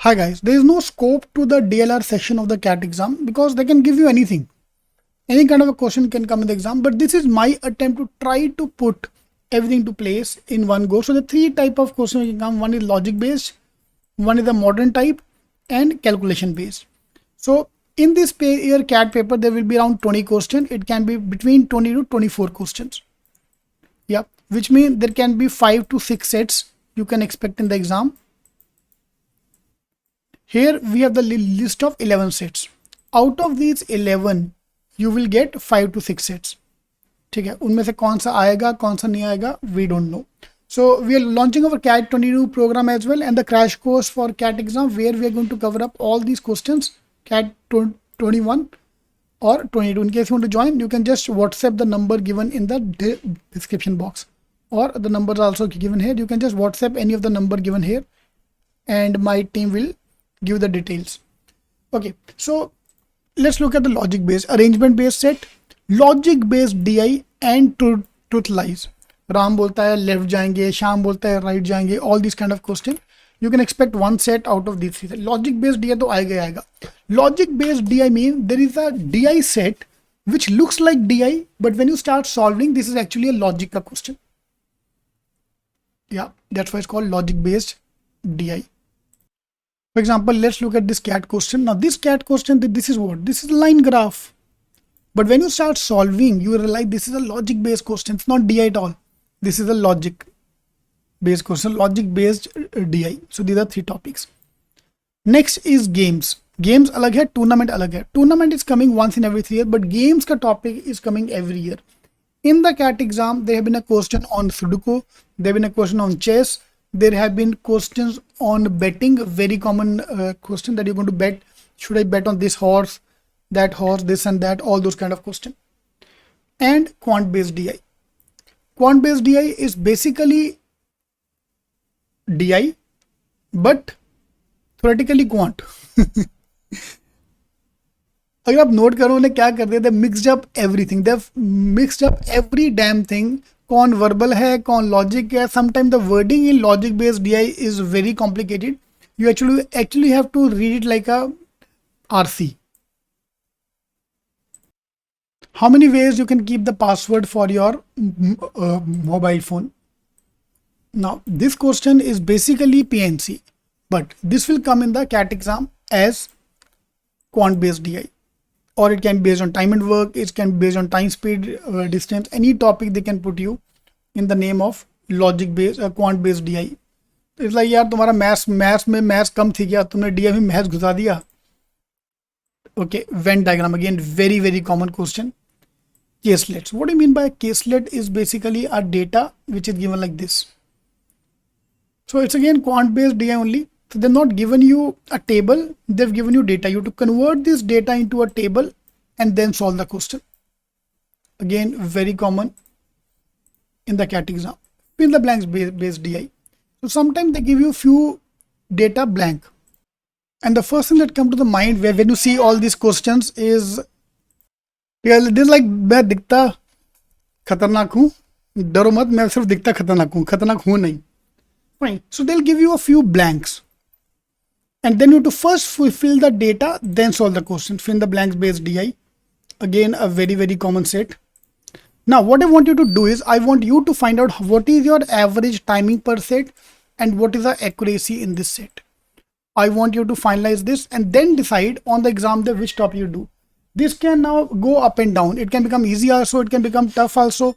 Hi guys, there is no scope to the DLR section of the CAT exam because they can give you anything. Any kind of a question can come in the exam, but this is my attempt to try to put everything to place in one go. So the three type of questions can come. One is logic based, one is the modern type, and calculation based. So in this year CAT paper, there will be around 20 questions. It can be between 20 to 24 questions. Yeah, which means there can be 5 to 6 sets you can expect in the exam. Here we have the list of 11 sets. Out of these 11, you will get 5 to 6 sets. ठीक है, उनमें से कौन सा आएगा कौन सा नहीं आएगा, we don't know. So we are launching our CAT 22 program as well, and the crash course for CAT exam where we are going to cover up all these questions, CAT 21 or 22. In case you want to join, you can just WhatsApp the number given in the description box, or the number is also given here. You can just WhatsApp any of the number given here and my team will give the details. Okay, so let's look at the logic based, arrangement based set, logic based DI and truth lies. Ram बोलता है left जाएंगे, Sham बोलता है right जाएंगे, all these kind of question. You can expect one set out of these three. Logic based DI तो आएगा आएगा. Logic based DI means there is a DI set which looks like DI, but when you start solving, this is actually a logic का question. Yeah, that's why it's called logic based DI. For example, let's look at this CAT question. Now this CAT question, this is what? This is a line graph. But when you start solving, you realize this is a logic based question. It's not DI at all. This is a logic based question, logic based DI. So these are three topics. Next is games. Games alag hai, tournament alag hai. Tournament is coming once in every 3 years, but games ka topic is coming every year. In the CAT exam, there have been a question on Sudoku. There have been a question on chess. There have been questions on betting, very common question that you're going to bet. Should I bet on this horse, that horse, this and that, all those kind of questions. And quant based DI. Quant based DI is basically DI, but theoretically quant. अगर आप note करो उन्हें क्या कर दिया, they mixed up everything. They've mixed up every damn thing. कौन verbal है कौन लॉजिक है. Sometime the wording in logic based DI is very complicated. You actually have to read it like a RC. How many ways you can keep the password for your mobile phone? Now this question is basically PNC, but this will come in the CAT exam as quant based DI, or it can be based on time and work, it can be based on time, speed, distance, any topic they can put you in the name of logic based quant based DI. It's like यार तुम्हारा maths में maths कम थी क्या, तुमने DI में maths घुसा दिया. Okay, Venn diagram, again very common question. Caselets. What do you mean by caselet? Is basically a data which is given like this. So it's again quant based DI only. So they've not given you a table, they've given you data. You have to convert this data into a table and then solve the question. Again, very common in the CAT exam. Fill the blanks based DI. So sometimes they give you few data blank. And the first thing that comes to the mind when you see all these questions is, this is like मैं दिखता खतरनाक हूँ, डरो मत, मैं सिर्फ दिखता खतरनाक हूँ नहीं. Fine. So they'll give you a few blanks. And then you have to first fill the data, then solve the question. Fill the blanks based DI. Again, a very common set. Now, what I want you to do is, I want you to find out what is your average timing per set and what is the accuracy in this set. I want you to finalize this and then decide on the exam day which topic you do. This can now go up and down. It can become easy also, it can become tough also.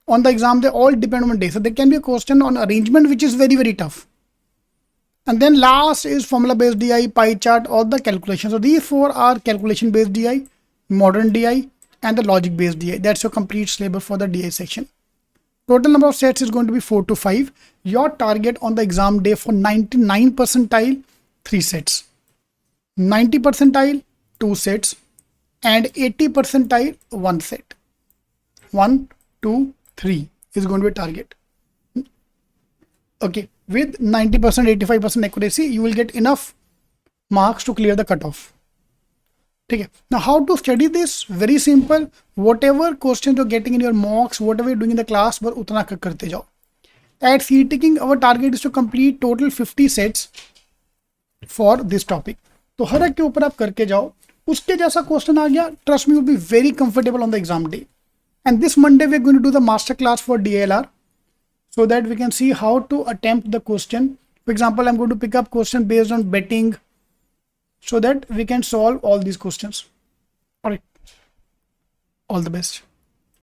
On the exam, they all depend on day. So there can be a question on arrangement which is very tough. And then last is formula based DI, pie chart, or the calculation. So these four are calculation based DI, modern DI, and the logic based DI. That's your complete syllabus for the DI section. Total number of sets is going to be 4 to 5. Your target on the exam day for 99 percentile, 3 sets. 90 percentile, 2 sets. And 80 percentile, 1 set. 1, 2, 3 is going to be target. Okay, with 90%, 85% accuracy, you will get enough marks to clear the cutoff. Okay. Now, how to study this? Very simple. Whatever questions you're getting in your mocks, whatever you're doing in the class, but utna karte jao. At CET King, our target is to complete total 50 sets for this topic. तो हर एक के ऊपर आप करके जाओ, उसके जैसा question आ गया, trust me you be very comfortable on the exam day. And this Monday we are going to do the master class for DLR, so that we can see how to attempt the question. For example, I'm going to pick up question based on betting so that we can solve all these questions. All right, all the best.